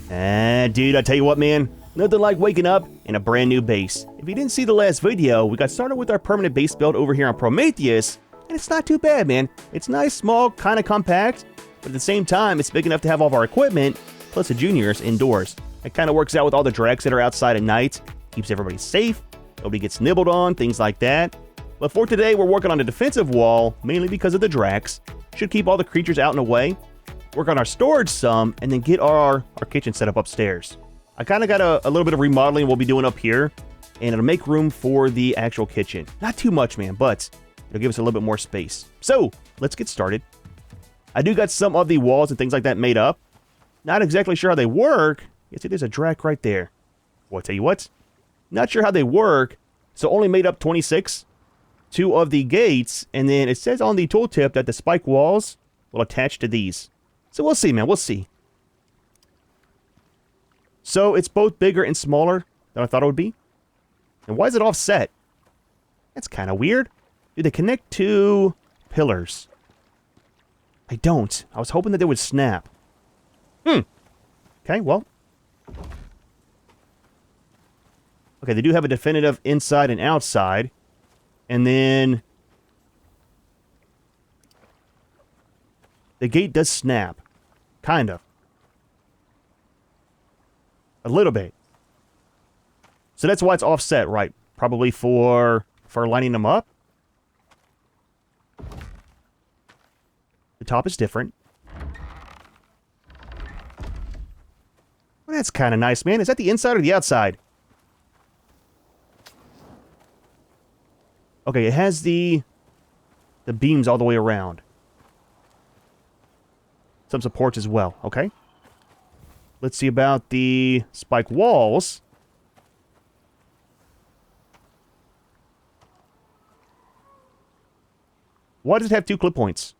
Dude, I tell you what, man. Nothing like waking up in a brand new base. If you didn't see the last video, we got started with our permanent base build over here on Prometheus, and it's not too bad, man. It's nice, small, kind of compact, but at the same time, it's big enough to have all of our equipment, plus the juniors, indoors. It kind of works out with all the Dracs that are outside at night, keeps everybody safe, nobody gets nibbled on, things like that. But for today, we're working on a defensive wall, mainly because of the Dracs. Should keep all the creatures out and away. Work on our storage some, and then get our kitchen set up upstairs. I kind of got a little bit of remodeling we'll be doing up here, and it'll make room for the actual kitchen. Not too much, man, but it'll give us a little bit more space. So, let's get started. I do got some of the walls and things like that made up. Not exactly sure how they work. You see, there's a Drac right there. Well, I'll tell you what. Not sure how they work, so only made up 26. 2 of the gates, and then it says on the tooltip that the spike walls will attach to these. So we'll see, man. We'll see. So it's both bigger and smaller than I thought it would be. And why is it offset? That's kind of weird. Do they connect to pillars? They don't. I was hoping that they would snap. Okay, well. Okay, they do have a definitive inside and outside. And then the gate does snap. Kind of. A little bit. So that's why it's offset, right? Probably for lining them up. The top is different. Well, that's kind of nice, man. Is that the inside or the outside? Okay, it has the beams all the way around. Some supports as well, okay. Let's see about the spike walls. Why does it have 2 clip points?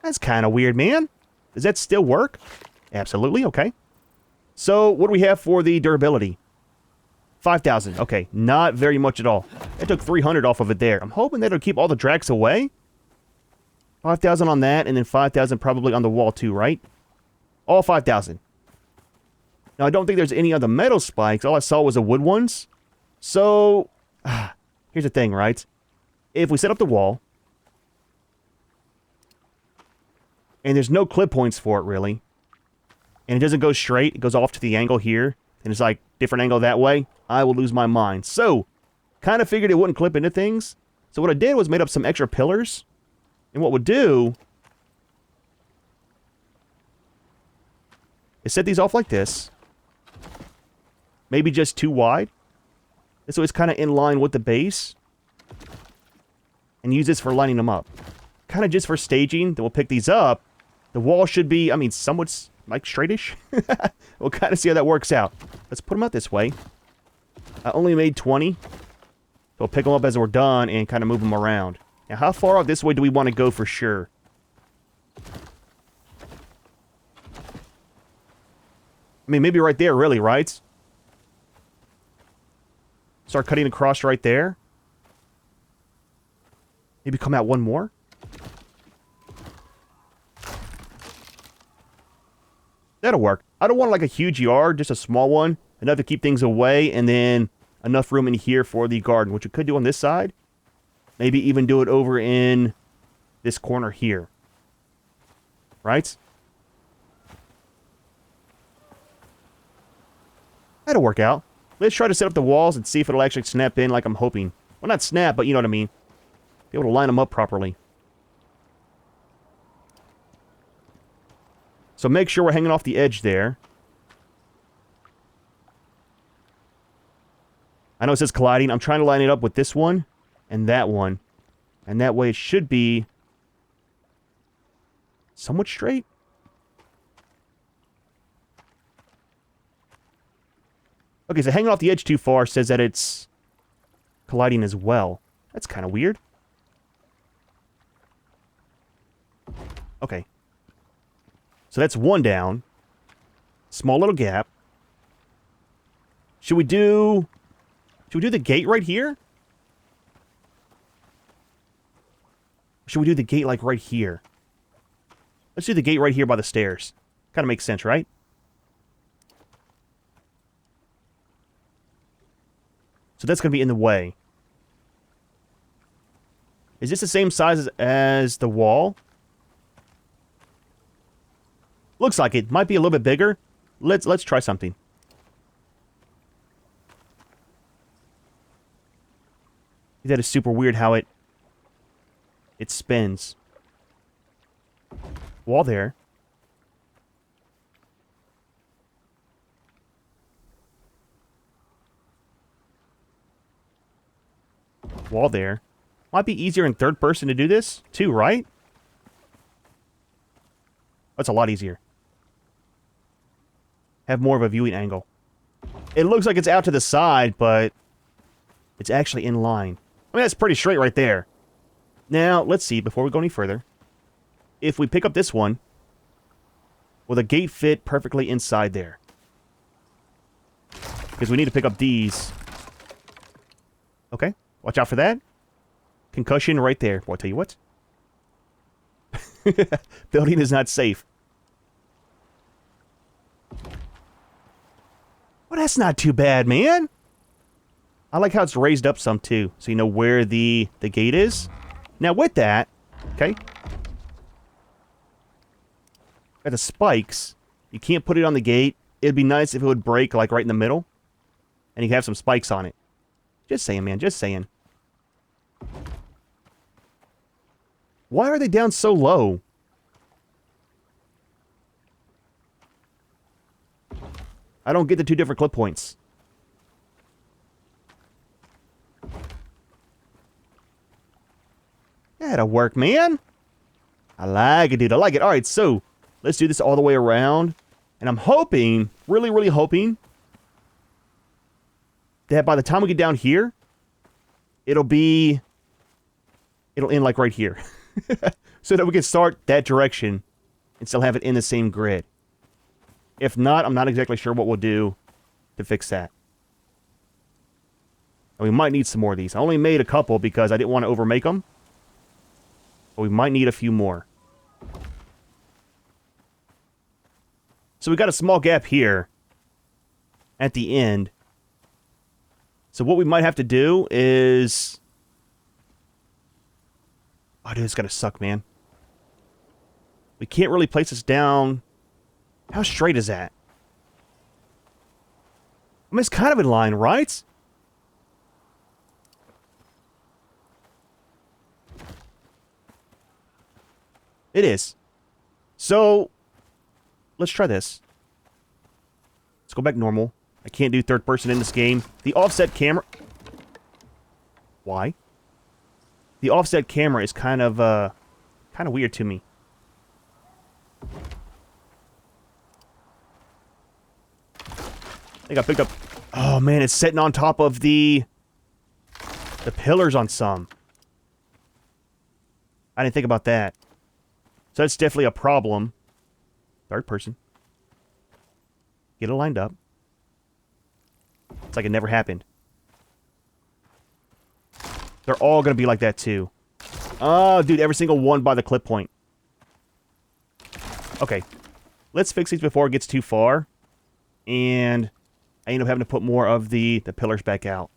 That's kind of weird, man. Does that still work? Absolutely, okay. So, what do we have for the durability? 5,000. Okay, not very much at all. That took 300 off of it there. I'm hoping that'll keep all the Dracs away. 5,000 on that, and then 5,000 probably on the wall too, right? All 5,000. Now, I don't think there's any other metal spikes. All I saw was the wood ones. So, here's the thing, right? If we set up the wall, and there's no clip points for it, really, and it doesn't go straight, it goes off to the angle here, and it's like different angle that way, I will lose my mind. So, kind of figured it wouldn't clip into things. So what I did was made up some extra pillars. And what we'll do is set these off like this. Maybe just 2 wide. So it's kind of in line with the base. And use this for lining them up. Kind of just for staging. Then we'll pick these up. The wall should be, I mean, somewhat like straightish. We'll kind of see how that works out. Let's put them out this way. I only made 20. So we'll pick them up as we're done and kind of move them around. Now, how far out this way do we want to go for sure? I mean, maybe right there, really, right? Start cutting across right there. Maybe come out one more. That'll work. I don't want like a huge yard, just a small one. Enough to keep things away, and then enough room in here for the garden, which we could do on this side. Maybe even do it over in this corner here. Right? That'll work out. Let's try to set up the walls and see if it'll actually snap in like I'm hoping. Well, not snap, but you know what I mean. Be able to line them up properly. So make sure we're hanging off the edge there. I know it says colliding. I'm trying to line it up with this one and that one. And that way it should be somewhat straight. Okay, so hanging off the edge too far says that it's colliding as well. That's kind of weird. Okay. So that's one down. Small little gap. Should we do the gate right here? Should we do the gate like right here? Let's do the gate right here by the stairs. Kind of makes sense, right? So that's going to be in the way. Is this the same size as the wall? Looks like it. Might be a little bit bigger. Let's try something. That is super weird how it spins. Wall there. Wall there. Might be easier in third person to do this too, right? That's a lot easier. Have more of a viewing angle. It looks like it's out to the side, but it's actually in line. I mean, that's pretty straight right there. Now, let's see, before we go any further. If we pick up this one, will the gate fit perfectly inside there? Because we need to pick up these. Okay, watch out for that. Concussion right there. Well, I'll tell you what. Building is not safe. Well, that's not too bad, man. I like how it's raised up some, too. So you know where the gate is. Now, with that, okay. Got the spikes. You can't put it on the gate. It'd be nice if it would break, like, right in the middle. And you can have some spikes on it. Just saying, man. Just saying. Why are they down so low? I don't get the two different clip points. That'll work, man. I like it, dude. I like it. All right, so let's do this all the way around. And I'm hoping, really, really hoping, that by the time we get down here, it'll end like right here. So that we can start that direction and still have it in the same grid. If not, I'm not exactly sure what we'll do to fix that. And we might need some more of these. I only made a couple because I didn't want to overmake them. But we might need a few more. So we got a small gap here at the end. So what we might have to do is... Oh, dude, it's gonna suck, man. We can't really place this down. How straight is that? I mean, it's kind of in line, right? It is. So, let's try this. Let's go back normal. I can't do third person in this game. The offset camera... Why? The offset camera is kind of weird to me. I think I picked up... Oh, man, it's sitting on top of the pillars on some. I didn't think about that. So that's definitely a problem. Third person. Get it lined up. It's like it never happened. They're all going to be like that, too. Oh, dude, every single one by the clip point. Okay. Let's fix these before it gets too far. And I end up having to put more of the pillars back out.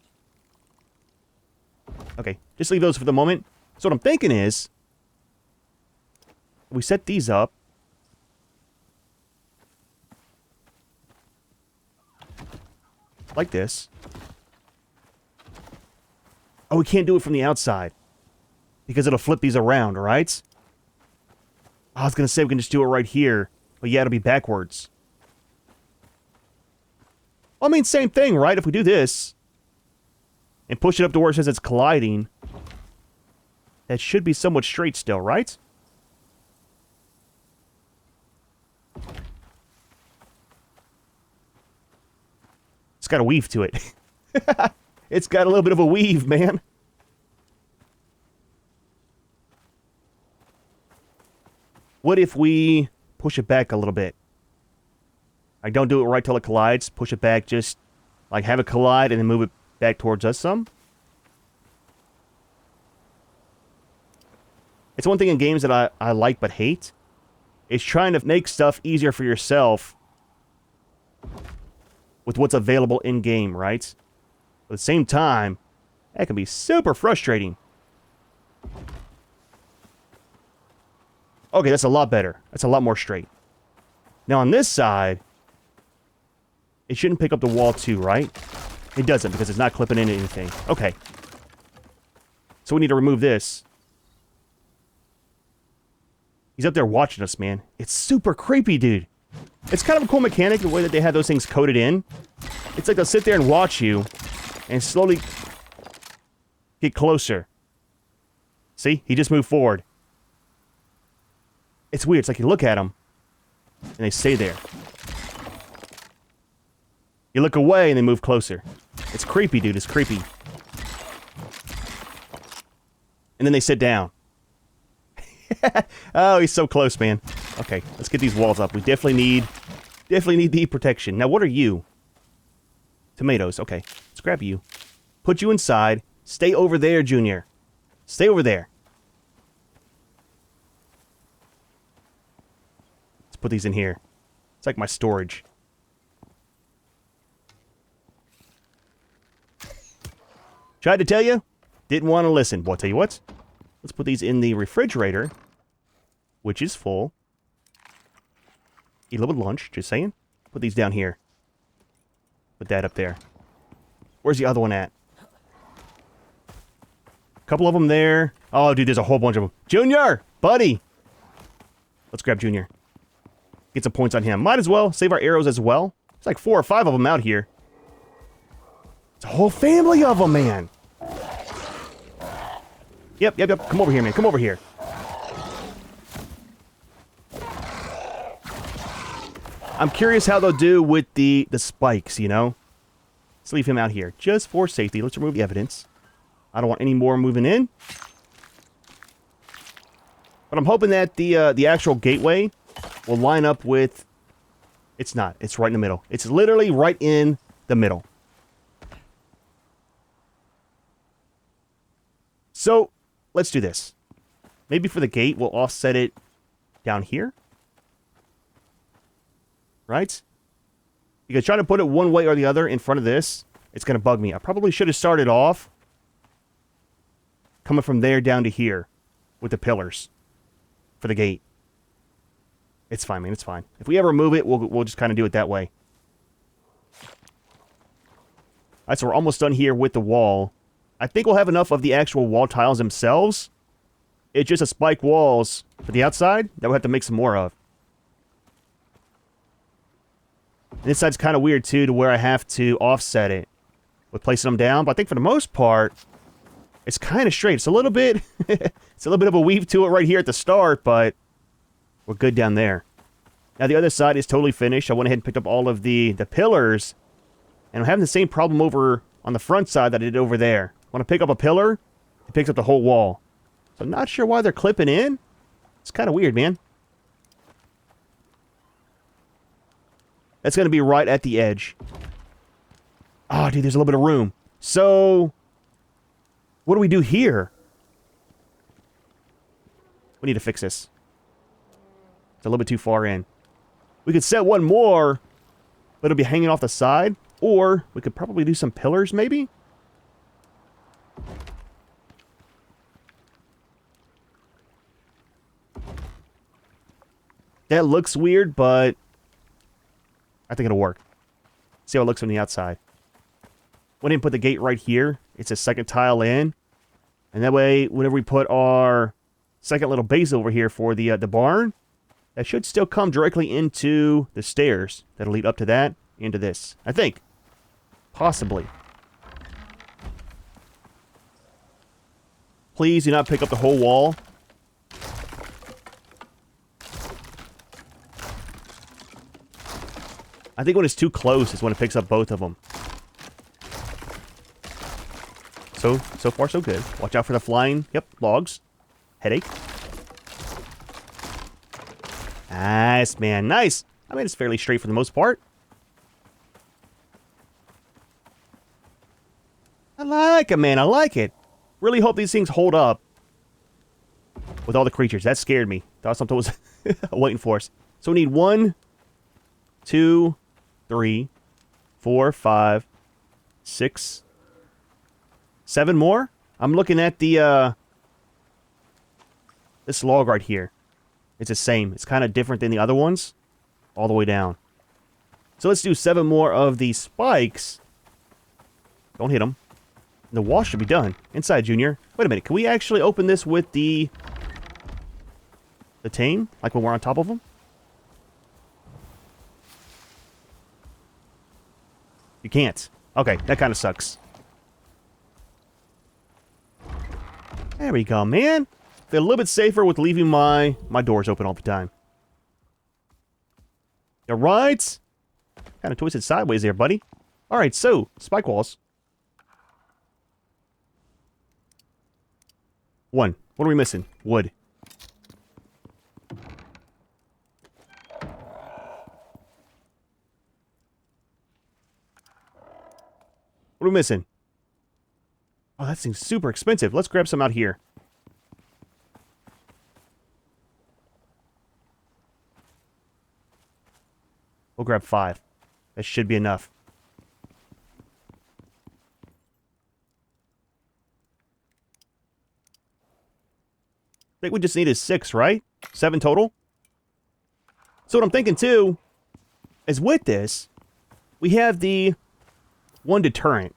Okay, just leave those for the moment. So what I'm thinking is... we set these up. Like this. Oh, we can't do it from the outside. Because it'll flip these around, right? I was going to say we can just do it right here. But yeah, it'll be backwards. I mean, same thing, right? If we do this. And push it up to where it says it's colliding. That should be somewhat straight still, right? It's got a weave to it. It's got a little bit of a weave, man. What if we push it back a little bit? Like, don't do it right till it collides. Push it back, just like have it collide and then move it back towards us some. It's one thing in games that I like but hate. It's trying to make stuff easier for yourself with what's available in-game, right? But at the same time, that can be super frustrating. Okay, that's a lot better. That's a lot more straight. Now on this side, it shouldn't pick up the wall too, right? It doesn't because it's not clipping into anything. Okay. So we need to remove this. He's up there watching us, man. It's super creepy, dude. It's kind of a cool mechanic, the way that they have those things coded in. It's like they'll sit there and watch you and slowly get closer. See? He just moved forward. It's weird. It's like you look at them and they stay there. You look away and they move closer. It's creepy, dude. It's creepy. And then they sit down. Oh, he's so close, man. Okay, let's get these walls up. We definitely need the protection. Now, what are you? Tomatoes. Okay, let's grab you. Put you inside. Stay over there, Junior. Stay over there. Let's put these in here. It's like my storage. Tried to tell you. Didn't want to listen. Well, I'll tell you what. Let's put these in the refrigerator, which is full. Eat a little bit of lunch, just saying. Put these down here. Put that up there. Where's the other one at? A couple of them there. Oh, dude, there's a whole bunch of them. Junior! Buddy! Let's grab Junior. Get some points on him. Might as well save our arrows as well. It's like 4 or 5 of them out here. It's a whole family of them, man. Yep. Come over here, man. Come over here. I'm curious how they'll do with the spikes, you know? Let's leave him out here. Just for safety. Let's remove the evidence. I don't want any more moving in. But I'm hoping that the actual gateway will line up with... It's not. It's right in the middle. It's literally right in the middle. So... let's do this. Maybe for the gate, we'll offset it down here. Right? Because trying to put it one way or the other in front of this, it's going to bug me. I probably should have started off coming from there down to here with the pillars for the gate. It's fine, man. It's fine. If we ever move it, we'll just kind of do it that way. Alright, so we're almost done here with the wall. I think we'll have enough of the actual wall tiles themselves. It's just the spike walls for the outside that we'll have to make some more of. And this side's kind of weird, too, to where I have to offset it with placing them down. But I think for the most part, it's kind of straight. It's a little bit... it's a little bit of a weave to it right here at the start, but we're good down there. Now, the other side is totally finished. I went ahead and picked up all of the pillars. And I'm having the same problem over on the front side that I did over there. When I pick up a pillar, it picks up the whole wall. So I'm not sure why they're clipping in. It's kind of weird, man. That's going to be right at the edge. Oh, dude, there's a little bit of room. So, what do we do here? We need to fix this. It's a little bit too far in. We could set one more, but it'll be hanging off the side. Or we could probably do some pillars, maybe? That looks weird, but I think it'll work. See how it looks from the outside. Went in and put the gate right here. It's a second tile in. And that way, whenever we put our second little base over here for the barn, that should still come directly into the stairs that'll lead up to that, into this. I think. Possibly. Please do not pick up the whole wall. I think when it's too close is when it picks up both of them. So far so good. Watch out for the flying, logs. Headache. Nice, man, nice. I mean, it's fairly straight for the most part. I like it, man, I like it. Really hope these things hold up with all the creatures. That scared me. Thought something was waiting for us. So we need 1, 2, 3, 4, 5, 6, 7 more? I'm looking at the, this log right here. It's the same. It's kind of different than the other ones. All the way down. So let's do 7 more of these spikes. Don't hit them. The wall should be done. Inside, Junior. Wait a minute. Can we actually open this with the tame? Like when we're on top of them? You can't. Okay, that kind of sucks. There we go, man. Feel a little bit safer with leaving my doors open all the time. Alright. Kind of twisted sideways there, buddy. Alright, so, spike walls. 1. What are we missing? Wood. What are we missing? Oh, that seems super expensive. Let's grab some out here. We'll grab 5. That should be enough. I think we just needed 6, right? 7 total? So what I'm thinking, too, is with this, we have the 1 deterrent.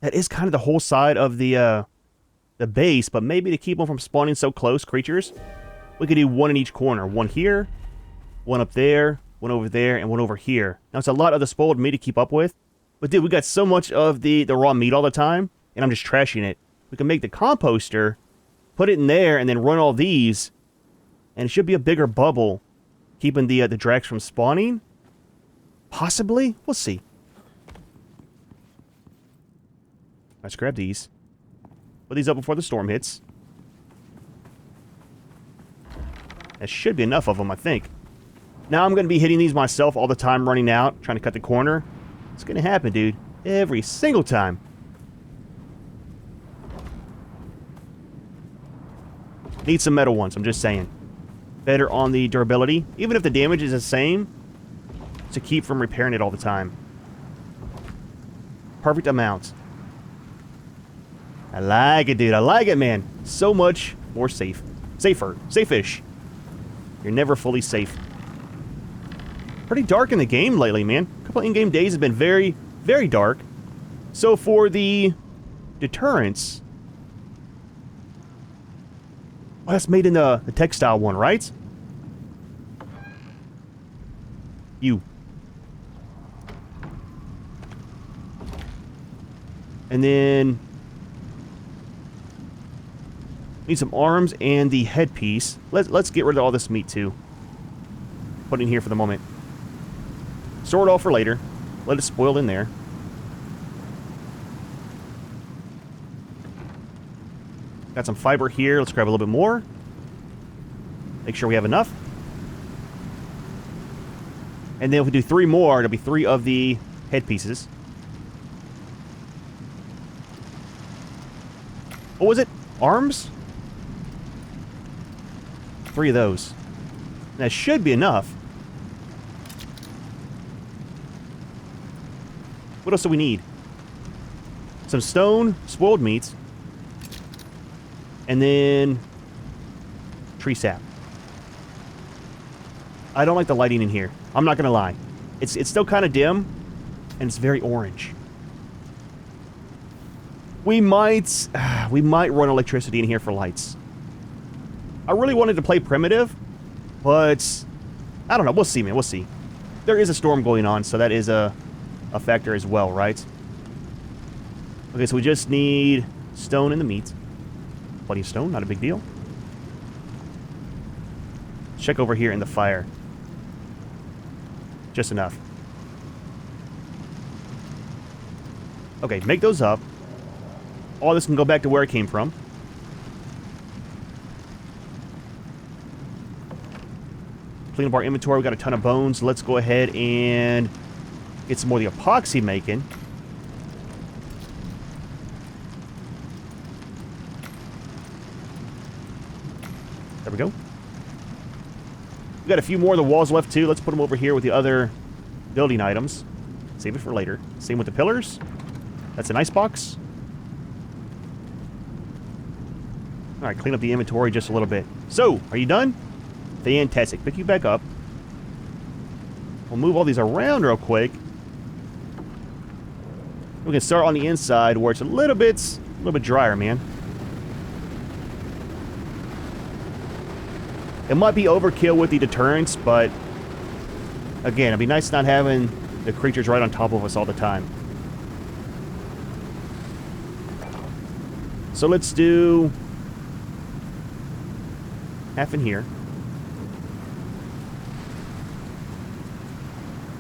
That is kind of the whole side of the base, but maybe to keep them from spawning so close, creatures, we could do 1 in each corner. 1 here, 1 up there, 1 over there, and 1 over here. Now, it's a lot of the spoiled meat to keep up with, but dude, we got so much of the raw meat all the time, and I'm just trashing it. We can make the composter, put it in there, and then run all these, and it should be a bigger bubble, keeping the Dracs from spawning. Possibly? We'll see. Let's grab these. Put these up before the storm hits. That should be enough of them, I think. Now I'm going to be hitting these myself all the time, running out, trying to cut the corner. It's going to happen, dude. Every single time. Need some metal ones, I'm just saying. Better on the durability. Even if the damage is the same, to keep from repairing it all the time. Perfect amount. I like it, dude. I like it, man. So much more safe. Safer. Safe-ish. You're never fully safe. Pretty dark in the game lately, man. A couple in-game days have been very, very dark. So for the deterrence... Oh, that's made in the textile one, right? You. And then... need some arms and the headpiece. Let's get rid of all this meat, too. Put it in here for the moment. Store it all for later. Let it spoil in there. Got some fiber here. Let's grab a little bit more. Make sure we have enough. And then if we do 3 more, it'll be 3 of the headpieces. What was it? Arms? 3 of those. That should be enough. What else do we need? Some stone, spoiled meats, and then tree sap. I don't like the lighting in here. I'm not gonna lie. It's still kind of dim, and it's very orange. We might run electricity in here for lights. I really wanted to play primitive, but I don't know. We'll see, man. We'll see. There is a storm going on, so that is a factor as well, right? Okay, so we just need stone and the meat. Plenty of stone, not a big deal. Check over here in the fire. Just enough. Okay, make those up. All this can go back to where it came from. Clean up our inventory. We got a ton of bones. Let's go ahead and get some more of the epoxy making. we go. We got a few more of the walls left too. Let's put them over here with the other building items. Save it for later. Same with the pillars. That's an icebox. Alright, clean up the inventory just a little bit. So, are you done? Fantastic. Pick you back up. We'll move all these around real quick. We can start on the inside where it's a little bit drier, man. It might be overkill with the deterrents, but again, it'd be nice not having the creatures right on top of us all the time. So let's do half in here.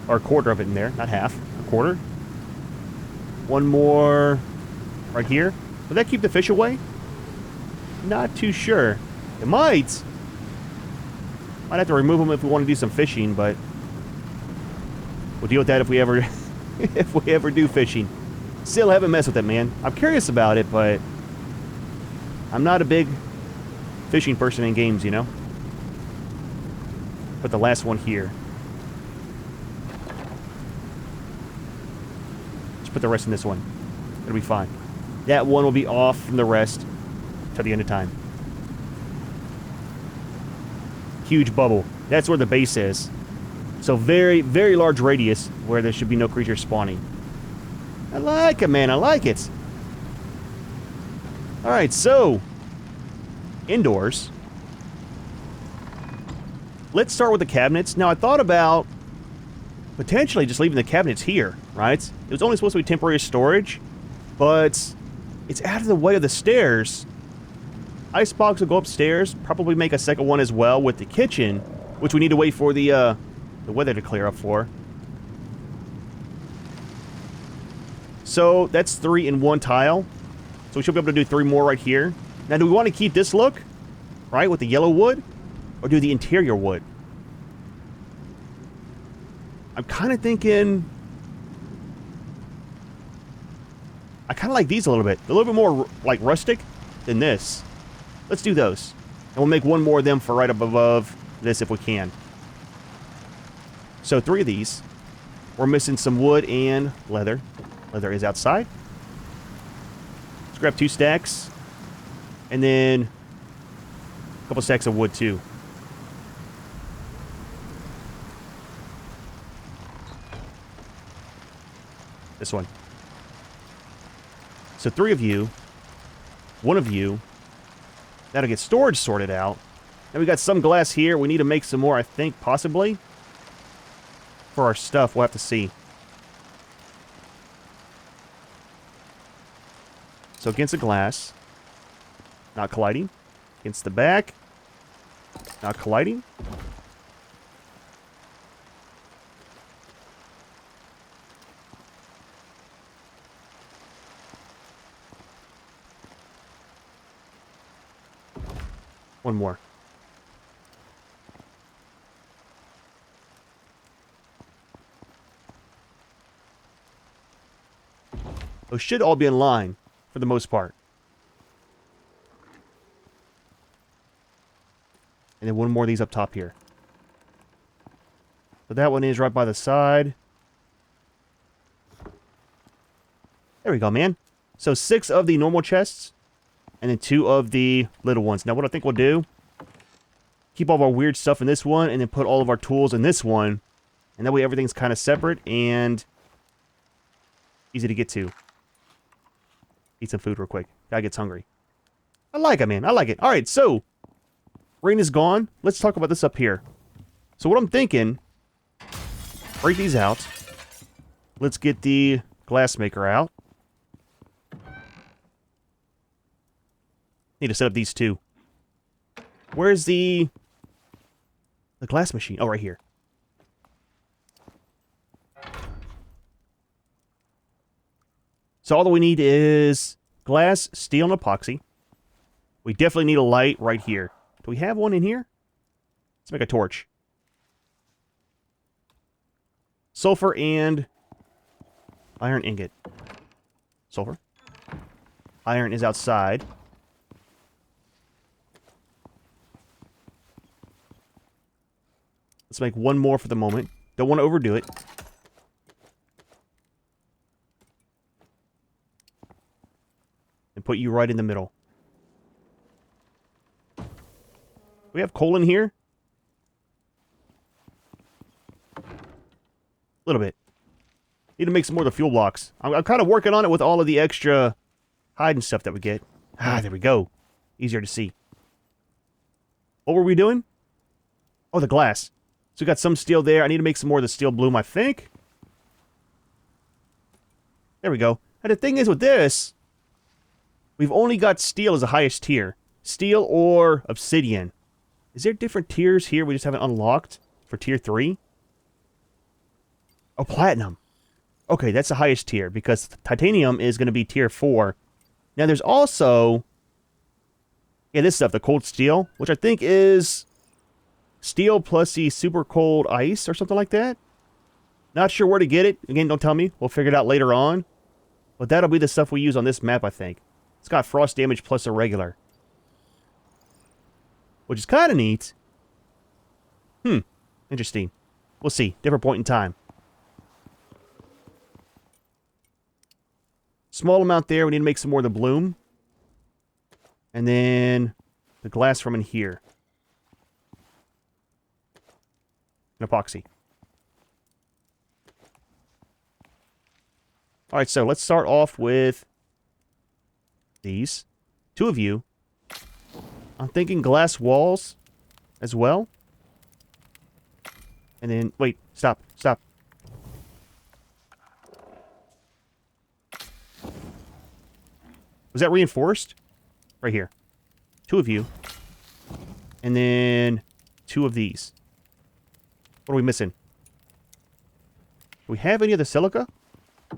Or a quarter of it in there, not half, a quarter. One more right here. Will that keep the fish away? Not too sure. It might. Might have to remove them if we want to do some fishing, but we'll deal with that if we ever if we ever do fishing. Still haven't messed with it, man. I'm curious about it, but I'm not a big fishing person in games, you know? Put the last one here. Just put the rest in this one. It'll be fine. That one will be off from the rest till the end of time. Huge bubble. That's where the base is. So very, very large radius where there should be no creature spawning. I like it, man. I like it. Alright, so indoors. Let's start with the cabinets. Now, I thought about potentially just leaving the cabinets here, right? It was only supposed to be temporary storage, but it's out of the way of the stairs. Icebox will go upstairs, probably make a second one as well with the kitchen, which we need to wait for the weather to clear up for. So that's 3 in 1 tile. So we should be able to do 3 more right here. Now, do we want to keep this look, right, with the yellow wood, or do the interior wood? I'm kind of thinking... I kind of like these a little bit. They're a little bit more, like, rustic than this. Let's do those. And we'll make one more of them for right up above this if we can. So 3 of these. We're missing some wood and leather. Leather is outside. Let's grab 2 stacks. And then a couple stacks of wood too. This one. So 3 of you. 1 of you. That'll get storage sorted out. And we got some glass here. We need to make some more, I think, possibly. For our stuff, we'll have to see. So against the glass. Not colliding. Against the back. Not colliding. One more. Those should all be in line, for the most part. And then one more of these up top here. So that one is right by the side. There we go, man. So 6 of the normal chests. And then 2 of the little ones. Now what I think we'll do, keep all of our weird stuff in this one, and then put all of our tools in this one. And that way everything's kind of separate and easy to get to. Eat some food real quick. Guy gets hungry. I like it, man. I like it. Alright, so rain is gone. Let's talk about this up here. So what I'm thinking, break these out. Let's get the glass maker out. Need to set up these 2. Where's the glass machine? Oh, right here. So all that we need is glass, steel, and epoxy. We definitely need a light right here. Do we have one in here? Let's make a torch. Sulfur and iron ingot. Sulfur. Iron is outside. Let's make one more for the moment. Don't want to overdo it. And put you right in the middle. We have coal in here? A little bit. Need to make some more of the fuel blocks. I'm kind of working on it with all of the extra hide and stuff that we get. Ah, there we go. Easier to see. What were we doing? Oh, the glass. So we got some steel there. I need to make some more of the steel bloom, I think. There we go. And the thing is with this, we've only got steel as the highest tier. Steel or obsidian. Is there different tiers here we just haven't unlocked for tier 3? Oh, platinum. Okay, that's the highest tier because titanium is going to be tier 4. Now there's also... yeah, this stuff, the cold steel, which I think is steel plus the super cold ice or something like that. Not sure where to get it. Again, don't tell me. We'll figure it out later on. But that'll be the stuff we use on this map, I think. It's got frost damage plus a regular. Which is kind of neat. Interesting. We'll see. Different point in time. Small amount there. We need to make some more of the bloom. And then the glass from in here. And epoxy. Alright, so let's start off with these. 2 of you. I'm thinking glass walls as well. And then, wait, stop. Was that reinforced? Right here. 2 of you. And then 2 of these. What are we missing? Do we have any of the silica? A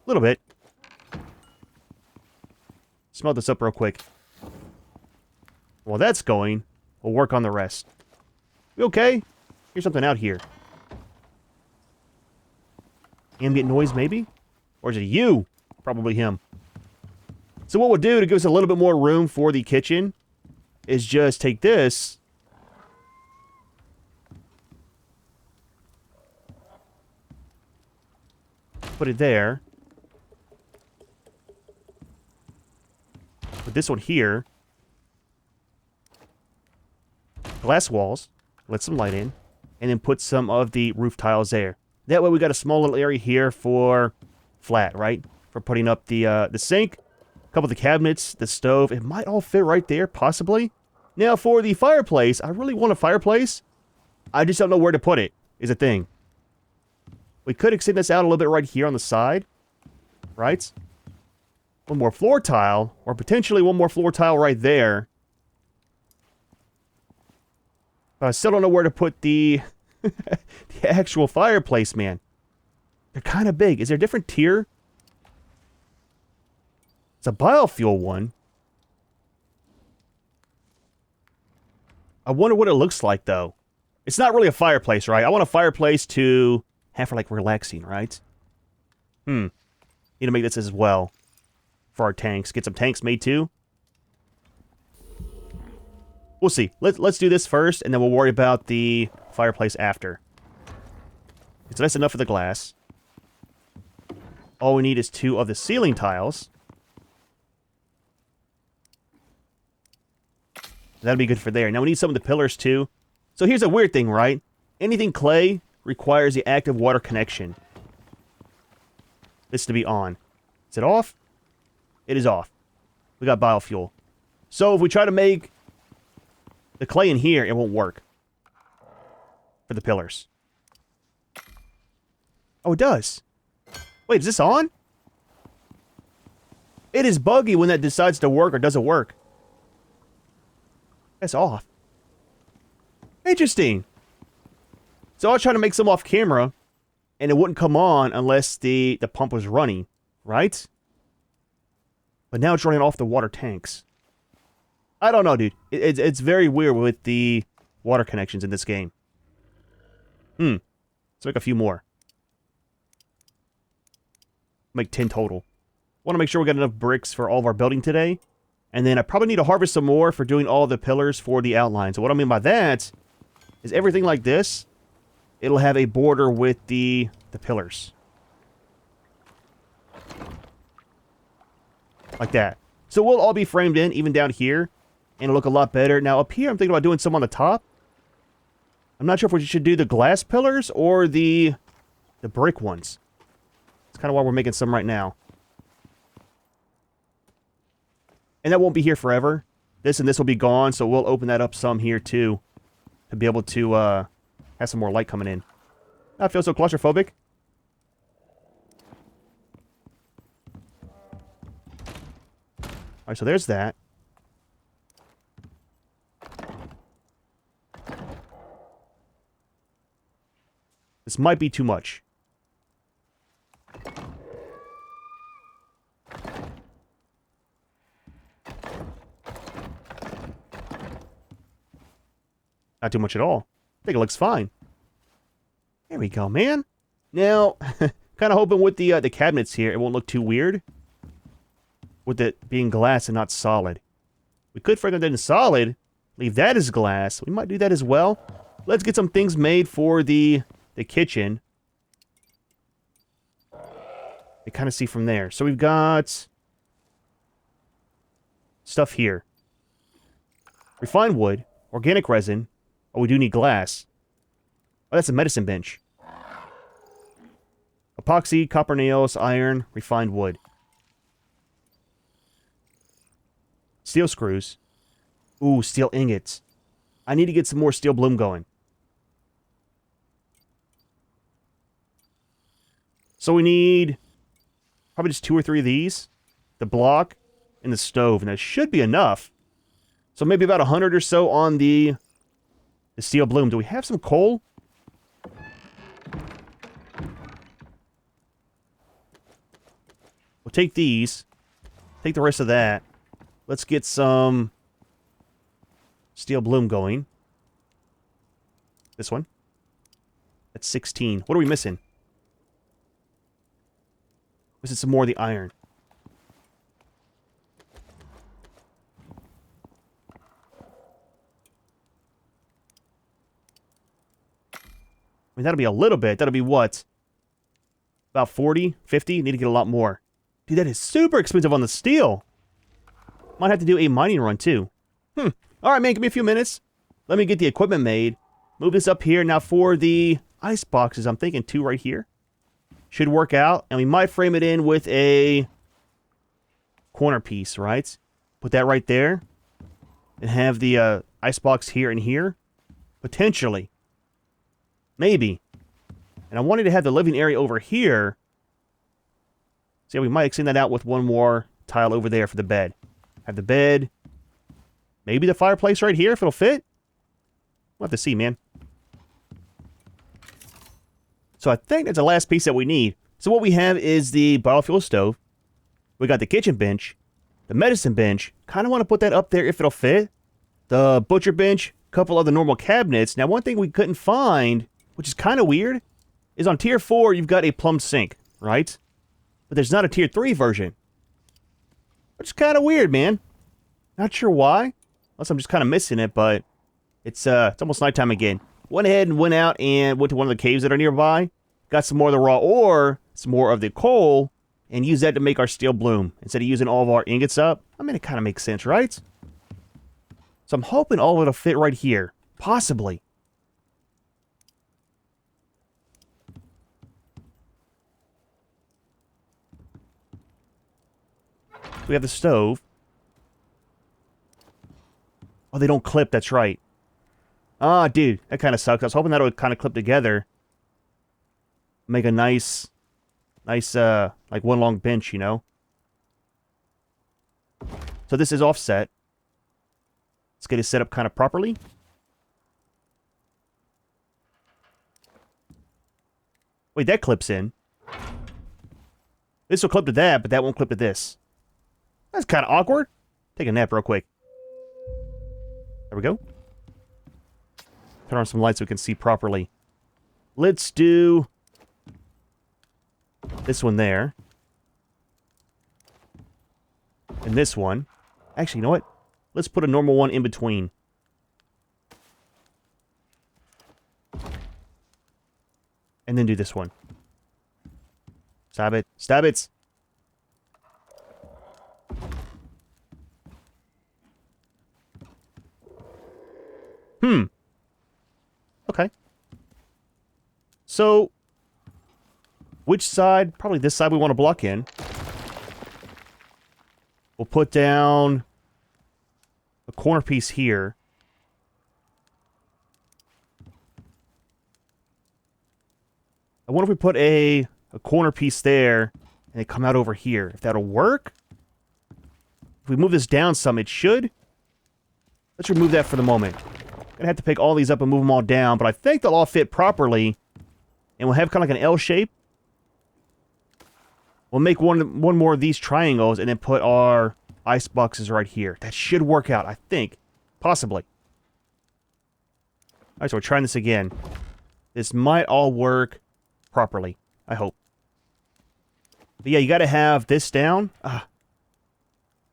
little bit. Smell this up real quick. While that's going, we'll work on the rest. We okay? Here's something out here. Ambient noise, maybe? Or is it you? Probably him. So what we'll do to give us a little bit more room for the kitchen is just take this. Put it there. Put this one here. Glass walls. Let some light in. And then put some of the roof tiles there. That way we got a small little area here for flat, right? For putting up the sink. A couple of the cabinets, the stove. It might all fit right there, possibly. Now for the fireplace, I really want a fireplace. I just don't know where to put it, is a thing. We could extend this out a little bit right here on the side. Right? One more floor tile, or potentially one more floor tile right there. But I still don't know where to put the, the actual fireplace, man. They're kind of big. Is there a different tier? It's a biofuel one. I wonder what it looks like, though. It's not really a fireplace, right? I want a fireplace to have for, like, relaxing, right? Need to make this as well for our tanks. Get some tanks made, too. We'll see. Let's do this first, and then we'll worry about the fireplace after. So that's enough for the glass. All we need is 2 of the ceiling tiles. That'll be good for there. Now we need some of the pillars, too. So here's a weird thing, right? Anything clay requires the active water connection. This to be on. Is it off? It is off. We got biofuel. So if we try to make the clay in here, it won't work. For the pillars. Oh, it does. Wait, is this on? It is buggy when that decides to work or doesn't work. That's off. Interesting. So I was trying to make some off camera, and it wouldn't come on unless the pump was running, right? But now it's running off the water tanks. I don't know, dude. It's very weird with the water connections in this game. Let's make a few more. Make 10 total. Want to make sure we got enough bricks for all of our building today. And then I probably need to harvest some more for doing all the pillars for the outline. So what I mean by that is everything like this, it'll have a border with the pillars. Like that. So we'll all be framed in, even down here, and it'll look a lot better. Now up here, I'm thinking about doing some on the top. I'm not sure if we should do the glass pillars or the brick ones. That's kind of why we're making some right now. And that won't be here forever. This and this will be gone, so we'll open that up some here too. To be able to have some more light coming in. I feel so claustrophobic. Alright, so there's that. This might be too much. Not too much at all. I think it looks fine. There we go, man. Now, kind of hoping with the cabinets here, it won't look too weird. With it being glass and not solid. We could frame that in solid. Leave that as glass. We might do that as well. Let's get some things made for the kitchen. You kind of see from there. So we've got stuff here. Refined wood. Organic resin. Oh, we do need glass. Oh, that's a medicine bench. Epoxy, copper nails, iron, refined wood. Steel screws. Ooh, steel ingots. I need to get some more steel bloom going. So we need probably just 2 or 3 of these. The block and the stove. And that should be enough. So maybe about 100 or so on the steel bloom. Do we have some coal? We'll take these. Take the rest of that. Let's get some steel bloom going. This one. That's 16. What are we missing? Missing some more of the iron. I mean, that'll be a little bit. That'll be what? About 40, 50? Need to get a lot more. Dude, that is super expensive on the steel. Might have to do a mining run, too. Alright, man, give me a few minutes. Let me get the equipment made. Move this up here. Now, for the ice boxes, I'm thinking 2 right here. Should work out. And we might frame it in with a corner piece, right? Put that right there. And have the ice box here and here. Potentially. Maybe. And I wanted to have the living area over here. So yeah, we might extend that out with one more tile over there for the bed. Have the bed. Maybe the fireplace right here if it'll fit. We'll have to see, man. So I think that's the last piece that we need. So what we have is the biofuel stove. We got the kitchen bench. The medicine bench. Kind of want to put that up there if it'll fit. The butcher bench. A couple of the normal cabinets. Now one thing we couldn't find, which is kind of weird, is on tier 4 you've got a plumbed sink, right? But there's not a tier 3 version. Which is kind of weird, man. Not sure why. Unless I'm just kind of missing it, but it's almost nighttime again. Went ahead and went out and went to one of the caves that are nearby. Got some more of the raw ore, some more of the coal, and used that to make our steel bloom. Instead of using all of our ingots up. I mean, it kind of makes sense, right? So I'm hoping all of it'll fit right here. Possibly. We have the stove. Oh, they don't clip. That's right. Ah, dude. That kind of sucks. I was hoping that would kind of clip together. Make a nice, like one long bench, you know? So this is offset. Let's get it set up kind of properly. Wait, that clips in. This will clip to that, but that won't clip to this. That's kind of awkward. Take a nap real quick. There we go. Turn on some lights so we can see properly. Let's do this one there. And this one. Actually, you know what? Let's put a normal one in between. And then do this one. Stop it. Stop it. Okay. So, which side? Probably this side we want to block in. We'll put down a corner piece here. I wonder if we put a corner piece there and they come out over here. If that'll work. If we move this down some, it should. Let's remove that for the moment. Gonna have to pick all these up and move them all down, but I think they'll all fit properly. And we'll have kind of like an L shape. We'll make one more of these triangles and then put our ice boxes right here. That should work out, I think. Possibly. Alright, so we're trying this again. This might all work properly. I hope. But yeah, you gotta have this down. To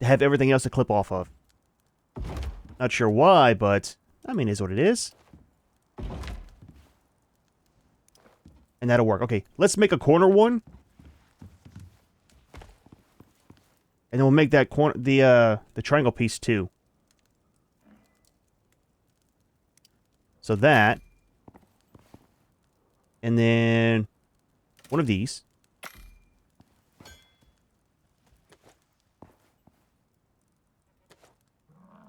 have everything else to clip off of. Not sure why, but I mean, it is what it is. And that'll work. Okay, let's make a corner one. And then we'll make that corner the triangle piece too. So that. And then one of these.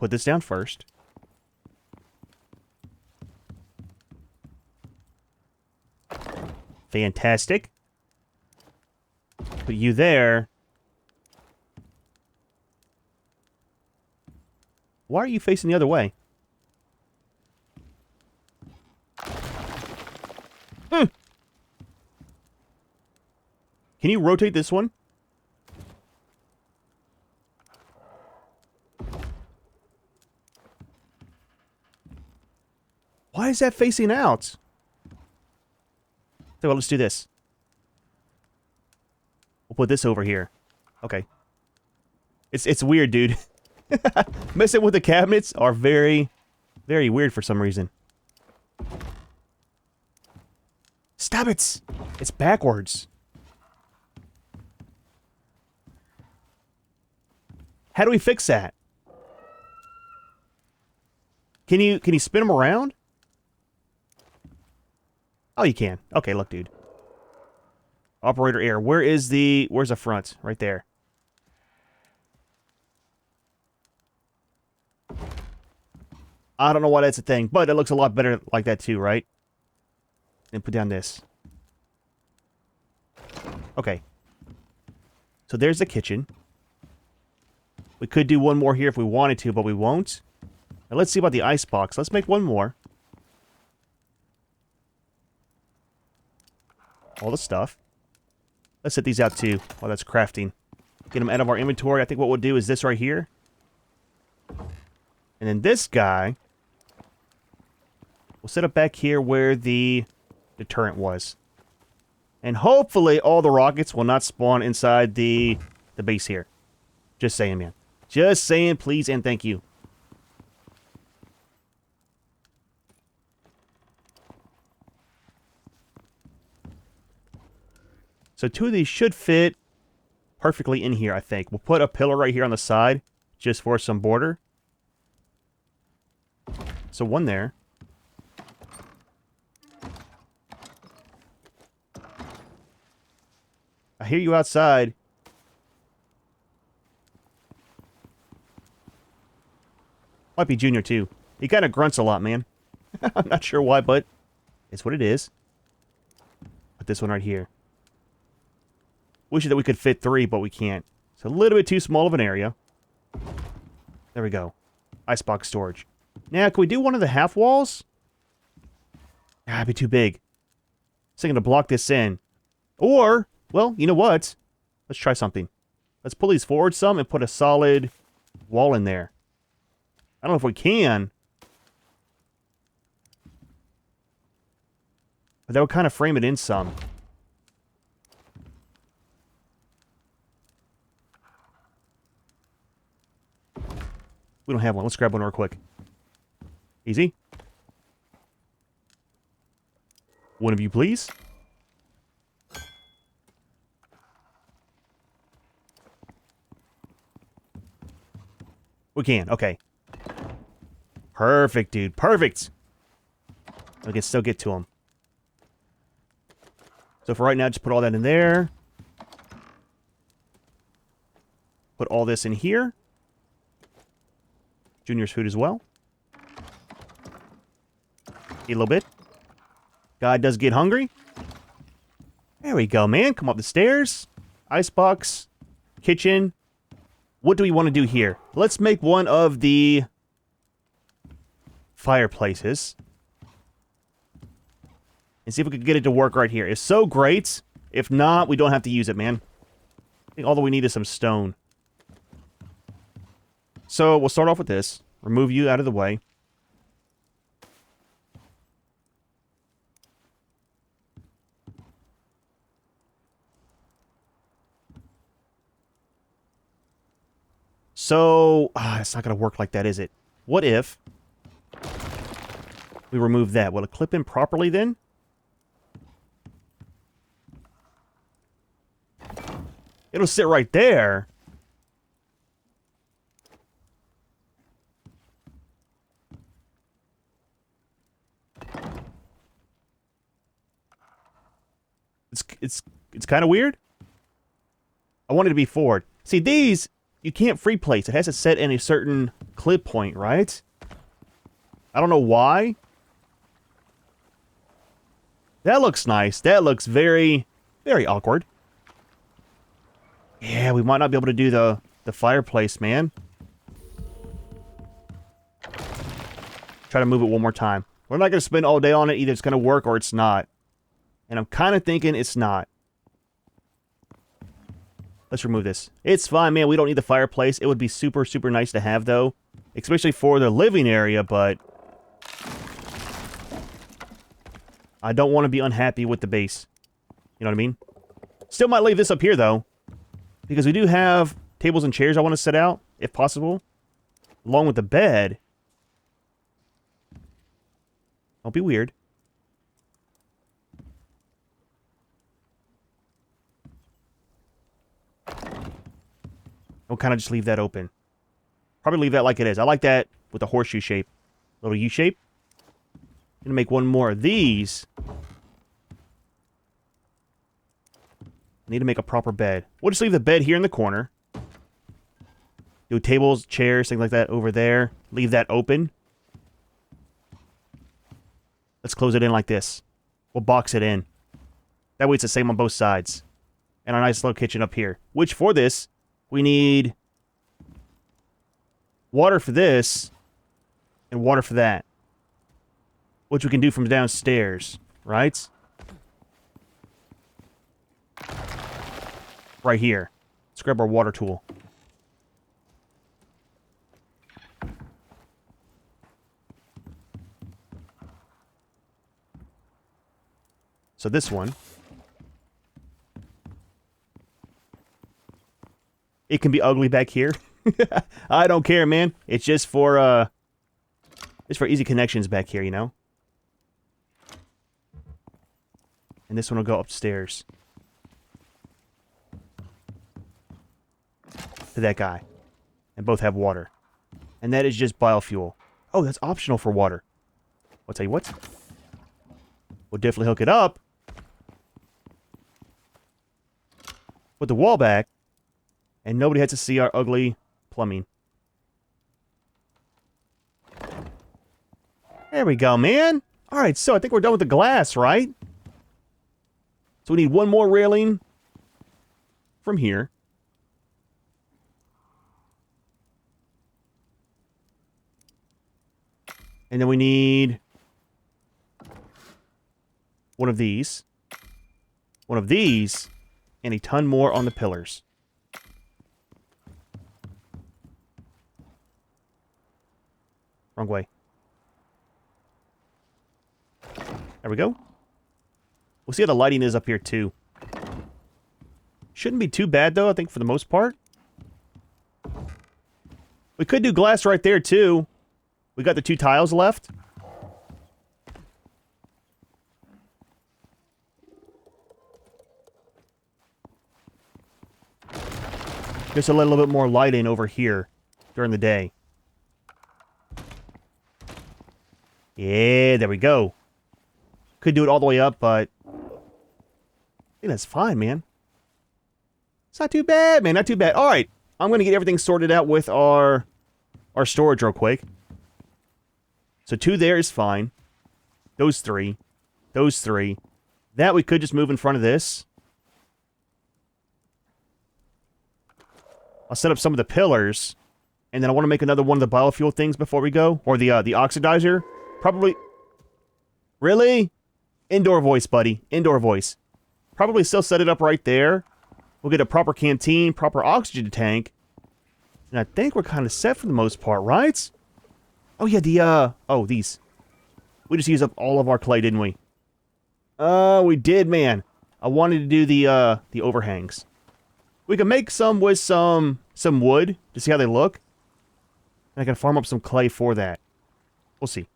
Put this down first. Fantastic. Put you there. Why are you facing the other way? Can you rotate this one? Why is that facing out? So well, let's do this. We'll put this over here. Okay. It's weird, dude. Messing with the cabinets are very, very weird for some reason. Stop it! It's backwards. How do we fix that? Can you spin them around? Oh, you can. Okay, look, dude. Operator error. Where's the front? Right there. I don't know why that's a thing, but it looks a lot better like that too, right? And put down this. Okay. So there's the kitchen. We could do one more here if we wanted to, but we won't. Now let's see about the icebox. Let's make one more. All the stuff. Let's set these out too while that's crafting. Get them out of our inventory. I think what we'll do is this right here. And then this guy, we'll set it back here where the turret was. And hopefully all the rockets will not spawn inside the base here. Just saying, man. Just saying, please and thank you. So 2 of these should fit perfectly in here, I think. We'll put a pillar right here on the side just for some border. So 1 there. I hear you outside. Might be Junior too. He kind of grunts a lot, man. I'm not sure why, but it's what it is. Put this one right here. Wish that we could fit 3, but we can't. It's a little bit too small of an area. There we go. Icebox storage. Now, can we do one of the half walls? Ah, it'd be too big. So I'm going to block this in. Or, well, you know what? Let's try something. Let's pull these forward some and put a solid wall in there. I don't know if we can. But that would kind of frame it in some. We don't have one. Let's grab one real quick. Easy. One of you, please. We can. Okay. Perfect, dude. Perfect. I can still get to him. So for right now, just put all that in there. Put all this in here. Junior's food as well. Eat a little bit. Guy does get hungry. There we go, man. Come up the stairs. Icebox. Kitchen. What do we want to do here? Let's make one of the fireplaces. And see if we can get it to work right here. If so, great. If not, we don't have to use it, man. I think all that we need is some stone. So, we'll start off with this. Remove you out of the way. So, it's not going to work like that, is it? What if we remove that? Will it clip in properly then? It'll sit right there. It's kind of weird. I want it to be forward. See, these, you can't free place. It has to set in a certain clip point, right? I don't know why. That looks nice. That looks very, very awkward. Yeah, we might not be able to do the fireplace, man. Try to move it one more time. We're not going to spend all day on it. Either it's going to work or it's not. And I'm kind of thinking it's not. Let's remove this. It's fine, man. We don't need the fireplace. It would be super, super nice to have, though. Especially for the living area, but I don't want to be unhappy with the base. You know what I mean? Still might leave this up here, though. Because we do have tables and chairs I want to set out, if possible. Along with the bed. Don't be weird. We'll kind of just leave that open. Probably leave that like it is. I like that with the horseshoe shape. Little U shape. Gonna make one more of these. Need to make a proper bed. We'll just leave the bed here in the corner. Do tables, chairs, things like that over there. Leave that open. Let's close it in like this. We'll box it in. That way it's the same on both sides. And our nice little kitchen up here. Which for this, we need water for this and water for that. Which we can do from downstairs, right? Right here. Let's grab our water tool. So this one, it can be ugly back here. I don't care, man. It's just for easy connections back here, you know? And this one will go upstairs. To that guy. And both have water. And that is just biofuel. Oh, that's optional for water. I'll tell you what. We'll definitely hook it up. Put the wall back. And nobody has to see our ugly plumbing. There we go, man. Alright, so I think we're done with the glass, right? So we need one more railing from here. And then we need one of these, and a ton more on the pillars. Wrong way. There we go. We'll see how the lighting is up here, too. Shouldn't be too bad, though, I think, for the most part. We could do glass right there, too. We got the 2 tiles left. Just a little bit more lighting over here during the day. Yeah, there we go. Could do it all the way up, but I think that's fine, man. It's not too bad, man. Not too bad. All right, I'm going to get everything sorted out with our storage real quick. So 2 there is fine. Those 3. Those 3. That we could just move in front of this. I'll set up some of the pillars. And then I want to make another one of the biofuel things before we go. Or the oxidizer. Probably... Really? Indoor voice, buddy. Indoor voice. Probably still set it up right there. We'll get a proper canteen, proper oxygen tank. And I think we're kind of set for the most part, right? Oh, yeah, oh, these. We just used up all of our clay, didn't we? We did, man. I wanted to do the overhangs. We can make some with some wood to see how they look. And I can farm up some clay for that. We'll see.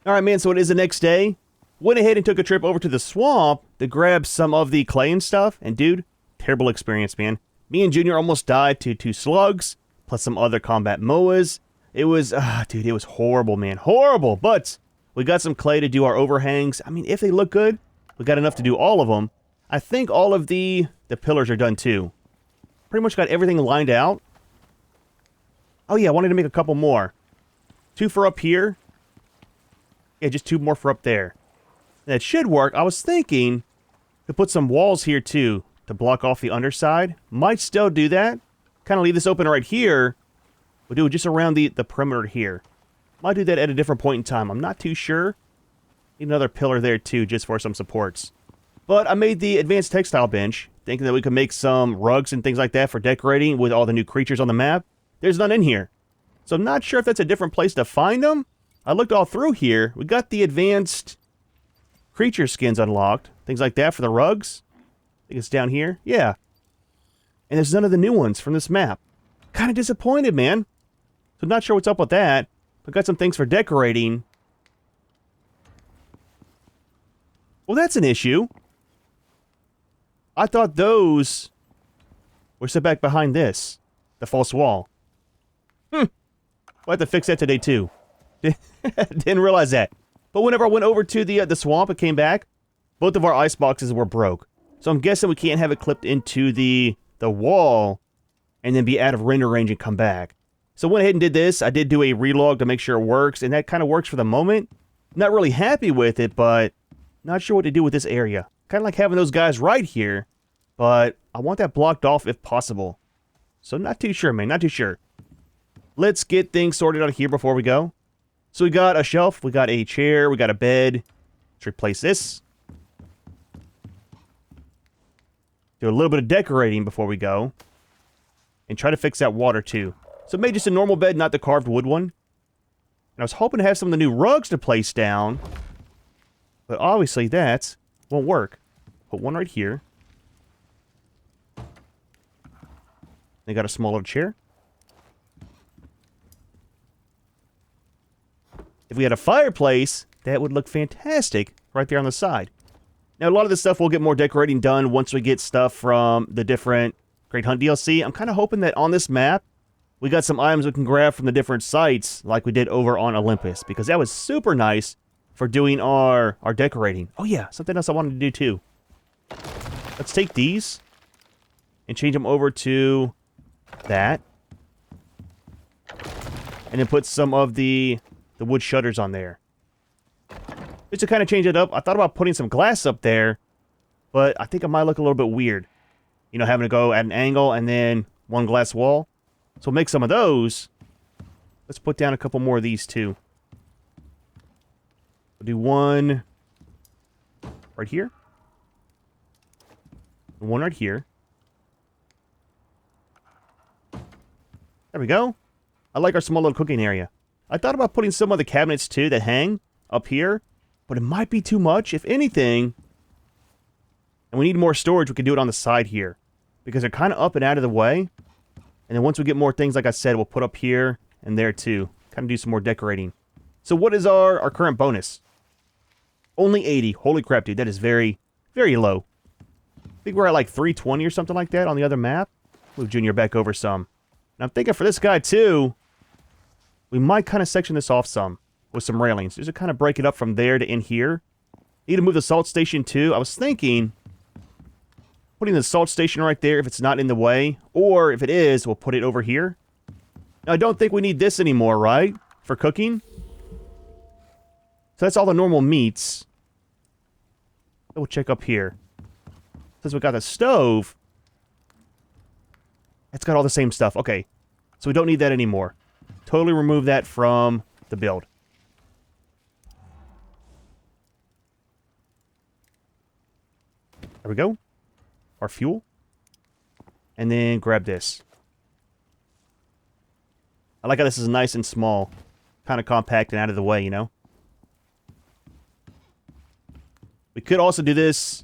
Alright, man, so it is the next day. Went ahead and took a trip over to the swamp to grab some of the clay and stuff. And dude, terrible experience, man. Me and Junior almost died to 2 slugs, plus some other combat MOAs. It was, dude, it was horrible, man. Horrible! But we got some clay to do our overhangs. I mean, if they look good, we got enough to do all of them. I think all of the pillars are done too. Pretty much got everything lined out. Oh yeah, I wanted to make a couple more. 2 for up here. Yeah, just 2 more for up there. That should work. I was thinking to put some walls here too to block off the underside. Might still do that. Kind of leave this open right here. We'll do it just around the perimeter here. Might do that at a different point in time. I'm not too sure. Need another pillar there too, just for some supports. But I made the advanced textile bench, thinking that we could make some rugs and things like that for decorating with all the new creatures on the map. There's none in here. So I'm not sure if that's a different place to find them. I looked all through here. We got the advanced creature skins unlocked. Things like that for the rugs. I think it's down here. Yeah. And there's none of the new ones from this map. Kind of disappointed, man. So not sure what's up with that. But got some things for decorating. Well, that's an issue. I thought those were set back behind this. The false wall. We'll have to fix that today, too. Didn't realize that. But whenever I went over to the swamp and came back, both of our ice boxes were broke. So I'm guessing we can't have it clipped into the wall and then be out of render range and come back. So I went ahead and did this. I did do a relog to make sure it works, and that kind of works for the moment. Not really happy with it, but not sure what to do with this area. Kind of like having those guys right here, but I want that blocked off if possible. So not too sure, man. Not too sure. Let's get things sorted out here before we go. So we got a shelf, we got a chair, we got a bed. Let's replace this. Do a little bit of decorating before we go. And try to fix that water too. So made just a normal bed, not the carved wood one. And I was hoping to have some of the new rugs to place down. But obviously that won't work. Put one right here. They got a small little chair. If we had a fireplace, that would look fantastic right there on the side. Now, a lot of this stuff will get more decorating done once we get stuff from the different Great Hunt DLC. I'm kind of hoping that on this map, we got some items we can grab from the different sites like we did over on Olympus, because that was super nice for doing our decorating. Oh yeah, something else I wanted to do too. Let's take these and change them over to that. And then put some of the wood shutters on there. Just to kind of change it up, I thought about putting some glass up there, but I think it might look a little bit weird. You know, having to go at an angle and then one glass wall. So we'll make some of those. Let's put down a couple more of these too. We'll do one right here. And one right here. There we go. I like our small little cooking area. I thought about putting some of the cabinets too that hang up here, but it might be too much. If anything, and we need more storage, we can do it on the side here, because they're kind of up and out of the way. And then once we get more things, like I said, we'll put up here and there too. Kind of do some more decorating. So what is our current bonus? Only 80. Holy crap, dude. That is very, very low. I think we're at like 320 or something like that on the other map. Move Junior back over some. And I'm thinking for this guy too, we might kind of section this off some. with some railings. Just to kind of break it up from there to in here. Need to move the salt station too. I was thinking putting the salt station right there if it's not in the way. Or if it is, we'll put it over here. Now, I don't think we need this anymore, right? For cooking. So that's all the normal meats. We'll check up here. Since we got the stove, it's got all the same stuff. Okay, so we don't need that anymore. Totally remove that from the build. There we go. Our fuel. And then grab this. I like how this is nice and small. Kind of compact and out of the way, you know? We could also do this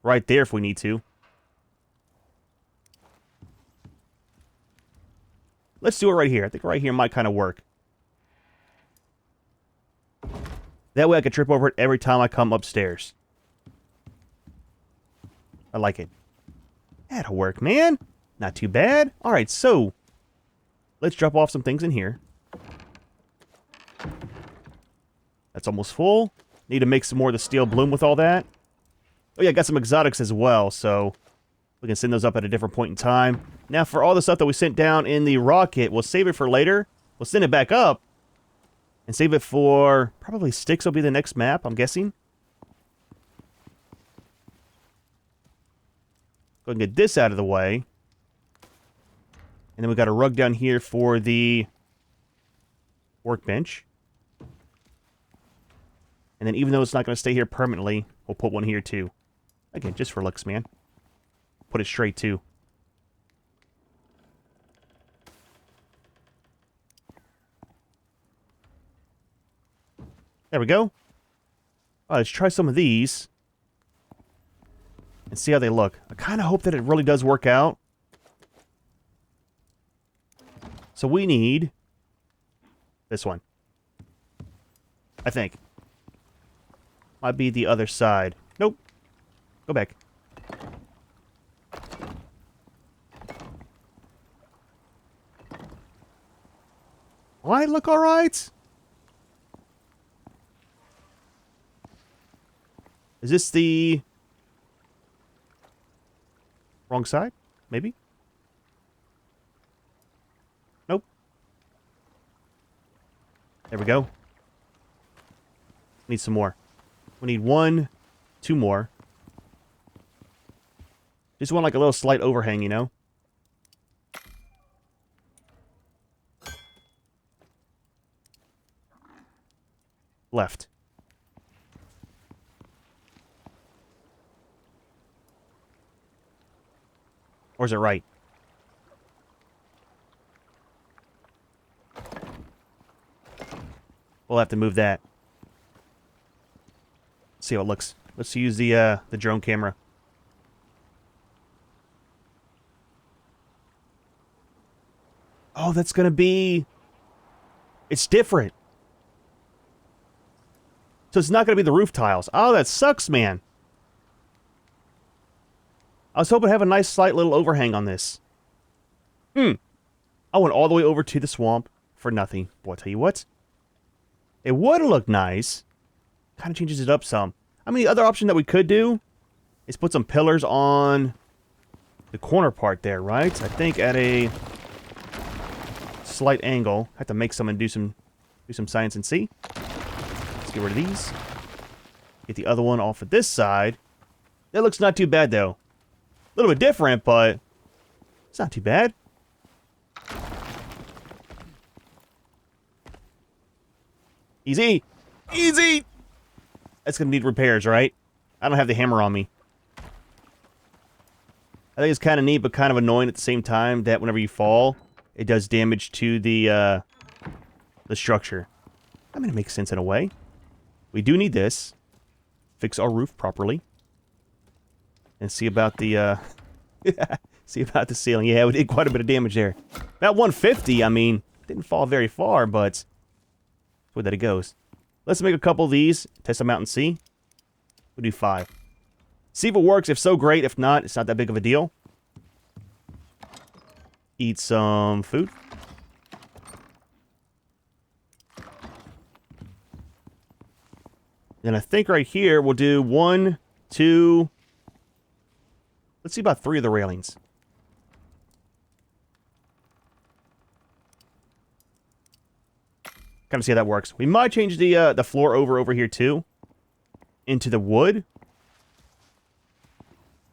right there if we need to. Let's do it right here. I think right here might kind of work. That way I can trip over it every time I come upstairs. I like it. That'll work, man. Not too bad. Alright, so let's drop off some things in here. That's almost full. Need to make some more of the steel bloom with all that. Oh yeah, I got some exotics as well, so we can send those up at a different point in time. Now for all the stuff that we sent down in the rocket, we'll save it for later. We'll send it back up and save it for probably Styx will be the next map, I'm guessing. Go and get this out of the way. And then we got a rug down here for the workbench. And then even though it's not going to stay here permanently, we'll put one here too. Again, just for looks, man. Put it straight too. There we go. All right, let's try some of these. And see how they look. I kind of hope that it really does work out. So we need this one. I think. Might be the other side. Nope. Go back. Why look alright? Is this the wrong side? Maybe? Nope. There we go. Need some more. We need 1, 2 more. Just want like a little slight overhang, you know? Left. Or is it right? We'll have to move that. See how it looks. Let's use the drone camera. Oh, that's gonna be... It's different. So it's not gonna be the roof tiles. Oh, that sucks, man. I was hoping to have a nice slight little overhang on this. I went all the way over to the swamp for nothing. Boy, I'll tell you what. It would look nice. Kind of changes it up some. I mean, the other option that we could do is put some pillars on the corner part there, right? I think at a slight angle. Have to make some and do some science and see. Let's get rid of these. Get the other one off of this side. That looks not too bad, though. A little bit different, but it's not too bad. Easy! Easy! That's gonna need repairs, right? I don't have the hammer on me. I think it's kind of neat, but kind of annoying at the same time that whenever you fall, it does damage to the structure. I mean, it makes sense in a way. We do need this. Fix our roof properly. And see about the, see about the ceiling. Yeah, we did quite a bit of damage there. About 150, I mean, didn't fall very far, but that's the way that it goes. Let's make a couple of these, test them out and see. We'll do 5. See if it works. If so, great. If not, it's not that big of a deal. Eat some food. And I think right here we'll do 1, 2... Let's see about 3 of the railings. Kind of see how that works. We might change the floor over here too. Into the wood.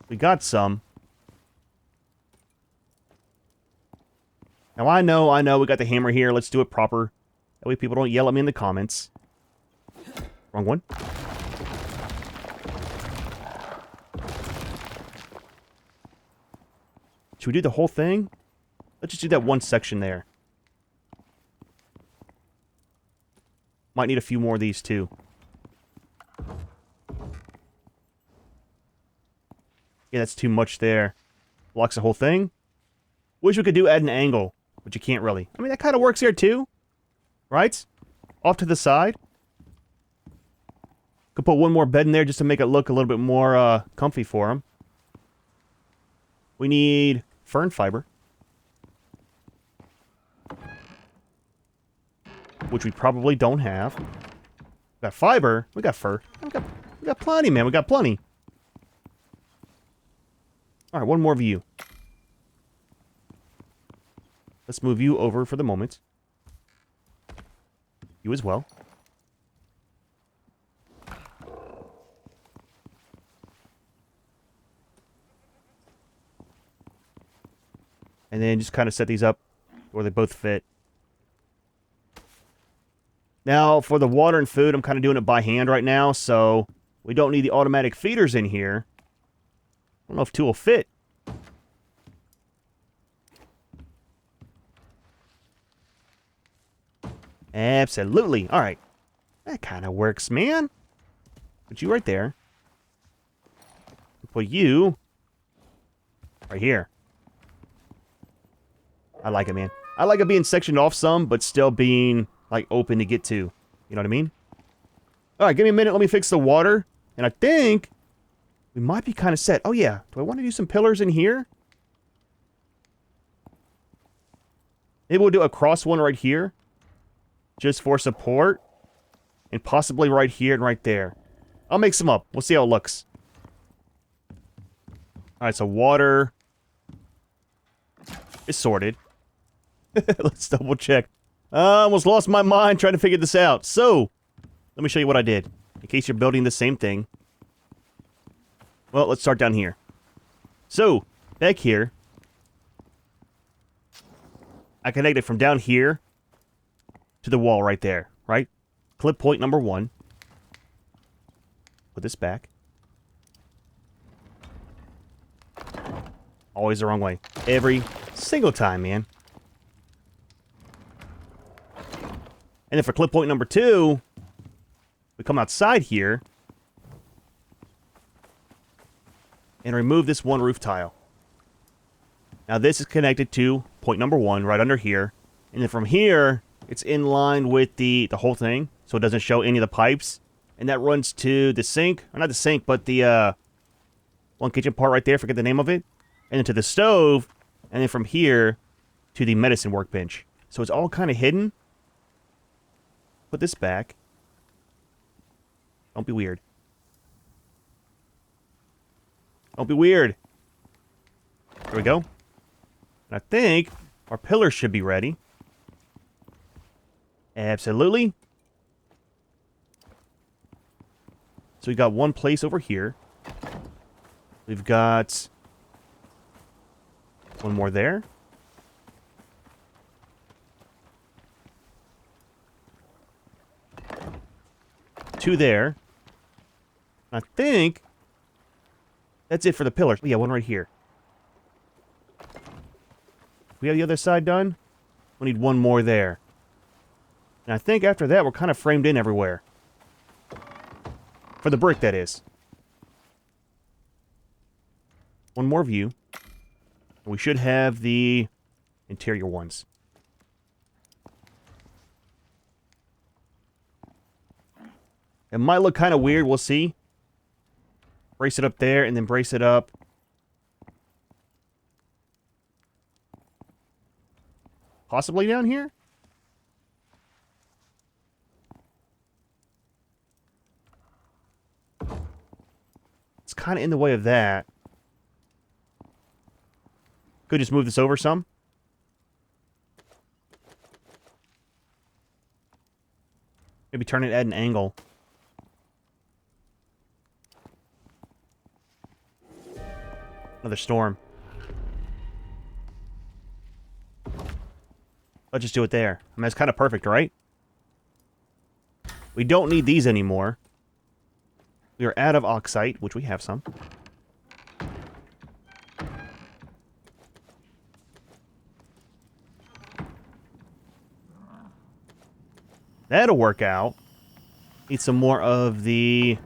We got some. Now I know we got the hammer here. Let's do it proper. That way people don't yell at me in the comments. Wrong one. Should we do the whole thing? Let's just do that one section there. Might need a few more of these too. Yeah, that's too much there. Blocks the whole thing. Wish we could add an angle, but you can't really. I mean, that kind of works here too. Right? Off to the side. Could put one more bed in there just to make it look a little bit more comfy for him. We need fern fiber. Which we probably don't have. We got fiber. We got fur. We got plenty, man. We got plenty. Alright, one more view. Let's move you over for the moment. You as well. And then just kind of set these up where they both fit. Now, for the water and food, I'm kind of doing it by hand right now, so we don't need the automatic feeders in here. I don't know if 2 will fit. Absolutely. All right. That kind of works, man. Put you right there. Put you right here. I like it, man. I like it being sectioned off some, but still being, like, open to get to. You know what I mean? All right, give me a minute. Let me fix the water. And I think we might be kind of set. Oh, yeah. Do I want to do some pillars in here? Maybe we'll do a cross one right here. Just for support. And possibly right here and right there. I'll make some up. We'll see how it looks. Alright, so water is sorted. Let's double check. I almost lost my mind trying to figure this out. So, let me show you what I did. In case you're building the same thing. Well, let's start down here. So, back here. I connected from down here to the wall right there, right? Clip point number 1. Put this back. Always the wrong way. Every single time, man. And then for clip point number 2, we come outside here and remove this one roof tile. Now this is connected to point number 1 right under here. And then from here, it's in line with the whole thing, so it doesn't show any of the pipes. And that runs to the sink, or not the sink, but the one kitchen part right there, forget the name of it. And then to the stove, and then from here to the medicine workbench. So it's all kind of hidden. Put this back. Don't be weird. Don't be weird. There we go. And I think our pillars should be ready. Absolutely. So we got one place over here. We've got one more there. Two there. I think that's it for the pillars. Oh, yeah, one right here. We have the other side done. We need one more there. And I think after that, we're kind of framed in everywhere. For the brick, that is. One more view. We should have the interior ones. It might look kind of weird, we'll see. Brace it up there, and then brace it up. Possibly down here? kind of in the way of that. Could just move this over some. Maybe turn it at an angle. Another storm. Let's just do it there. I mean, that's kind of perfect, right? We don't need these anymore. We are out of oxite, which we have some. That'll work out. Need some more of the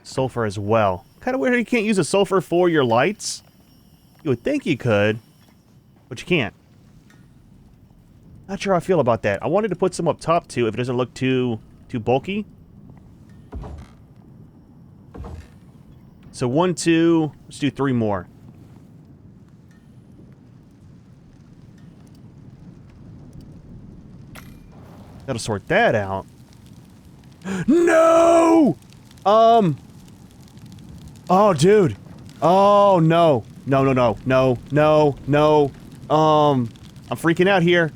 sulfur as well. Kind of weird you can't use the sulfur for your lights. You would think you could, but you can't. Not sure how I feel about that. I wanted to put some up top too, if it doesn't look too bulky. So 1, 2, let's do 3 more. That'll sort that out. No! Oh, dude. Oh, no. No. I'm freaking out here.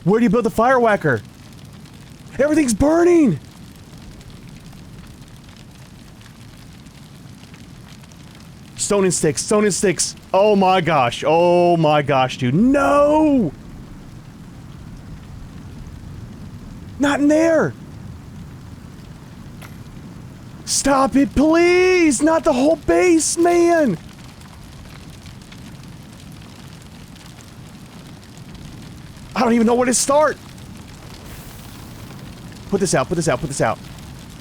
Where do you build the fire whacker? Everything's burning! Stone and sticks. Oh my gosh, dude. No! Not in there! Stop it, please! Not the whole base, man! I don't even know where to start! Put this out.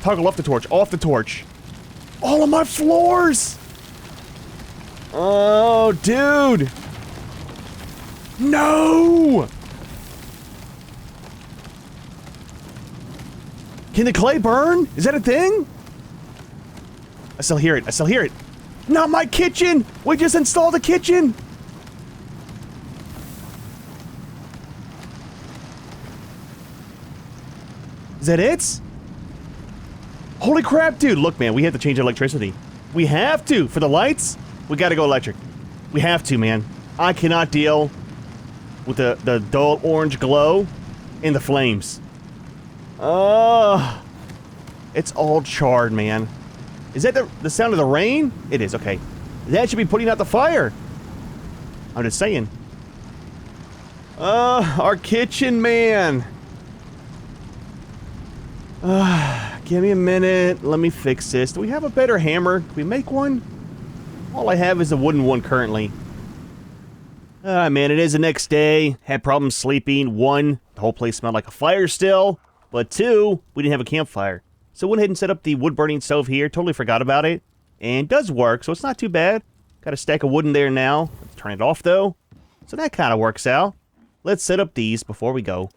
Toggle off the torch. All of my floors! Oh, dude! No! Can the clay burn? Is that a thing? I still hear it. Not my kitchen! We just installed a kitchen! Is that it? Holy crap, dude! Look, man, we have to change electricity. We have to! For the lights? We gotta go electric. We have to, man. I cannot deal with the dull orange glow and the flames. It's all charred, man. Is that the sound of the rain? It is, okay. That should be putting out the fire. I'm just saying. Our kitchen, man. Give me a minute. Let me fix this. Do we have a better hammer? Can we make one? All I have is a wooden one currently. Man, it is the next day. Had problems sleeping. 1, the whole place smelled like a fire still. But 2, we didn't have a campfire. So went ahead and set up the wood-burning stove here. Totally forgot about it. And it does work, so it's not too bad. Got a stack of wood in there now. Let's turn it off, though. So that kind of works out. Let's set up these before we go.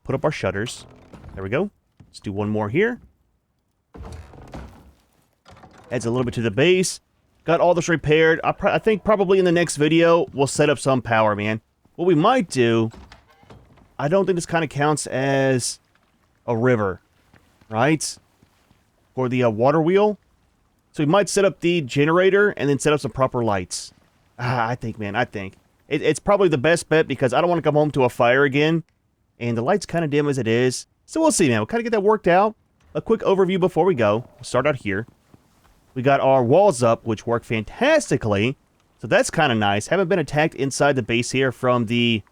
Put up our shutters. There we go. Let's do one more here. Adds a little bit to the base. Got all this repaired. I think probably in the next video, we'll set up some power, man. What we might do... I don't think this kind of counts as a river, right? For the water wheel. So we might set up the generator and then set up some proper lights. I think, man, it's probably the best bet because I don't want to come home to a fire again. And the light's kind of dim as it is. So we'll see, man. We'll kind of get that worked out. A quick overview before we go. We'll start out here. We got our walls up, which work fantastically. So that's kind of nice. Haven't been attacked inside the base here from the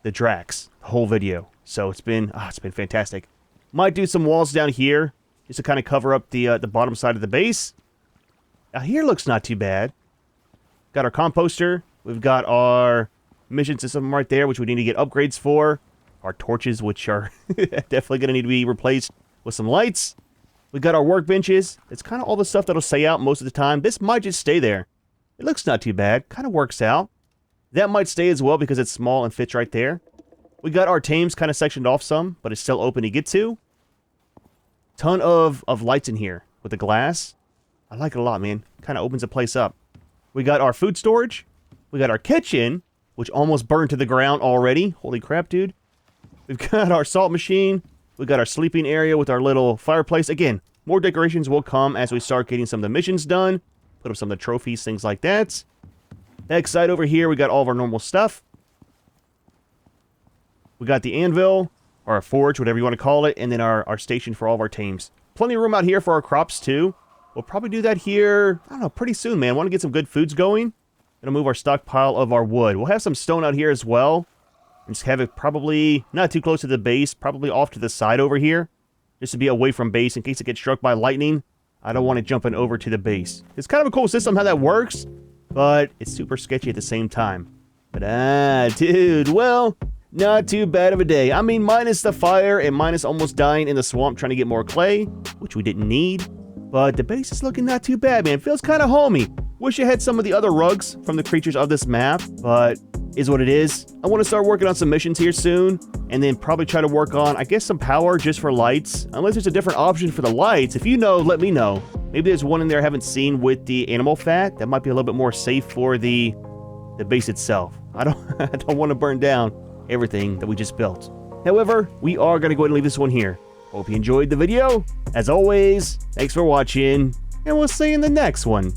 Dracs. The whole video. So it's been fantastic. Might do some walls down here. Just to kind of cover up the bottom side of the base. Now here looks not too bad. Got our composter. We've got our mission system right there, which we need to get upgrades for. Our torches, which are definitely going to need to be replaced with some lights. We got our workbenches. It's kind of all the stuff that'll stay out most of the time. This might just stay there. It looks not too bad. Kind of works out. That might stay as well because it's small and fits right there. We got our tames kind of sectioned off some, but it's still open to get to. Ton of lights in here with the glass. I like it a lot, man. Kind of opens the place up. We got our food storage. We got our kitchen, which almost burned to the ground already. Holy crap, dude. We've got our salt machine. We've got our sleeping area with our little fireplace. Again, more decorations will come as we start getting some of the missions done. Put up some of the trophies, things like that. Next side over here, we got all of our normal stuff. We got the anvil, or a forge, whatever you want to call it, and then our station for all of our tames. Plenty of room out here for our crops, too. We'll probably do that here, I don't know, pretty soon, man. Want to get some good foods going. Gonna move our stockpile of our wood. We'll have some stone out here as well. And just have it probably not too close to the base, probably off to the side over here. Just to be away from base in case it gets struck by lightning. I don't want it jumping over to the base. It's kind of a cool system how that works, but it's super sketchy at the same time. But dude, well, not too bad of a day. I mean, minus the fire and minus almost dying in the swamp trying to get more clay, which we didn't need. But the base is looking not too bad, man. Feels kind of homey. Wish I had some of the other rugs from the creatures of this map, but is what it is. I want to start working on some missions here soon, and then probably try to work on, I guess, some power just for lights. Unless there's a different option for the lights. If you know, let me know. Maybe there's one in there I haven't seen with the animal fat. That might be a little bit more safe for the base itself. I don't want to burn down everything that we just built. However, we are going to go ahead and leave this one here. Hope you enjoyed the video. As always, thanks for watching, and we'll see you in the next one.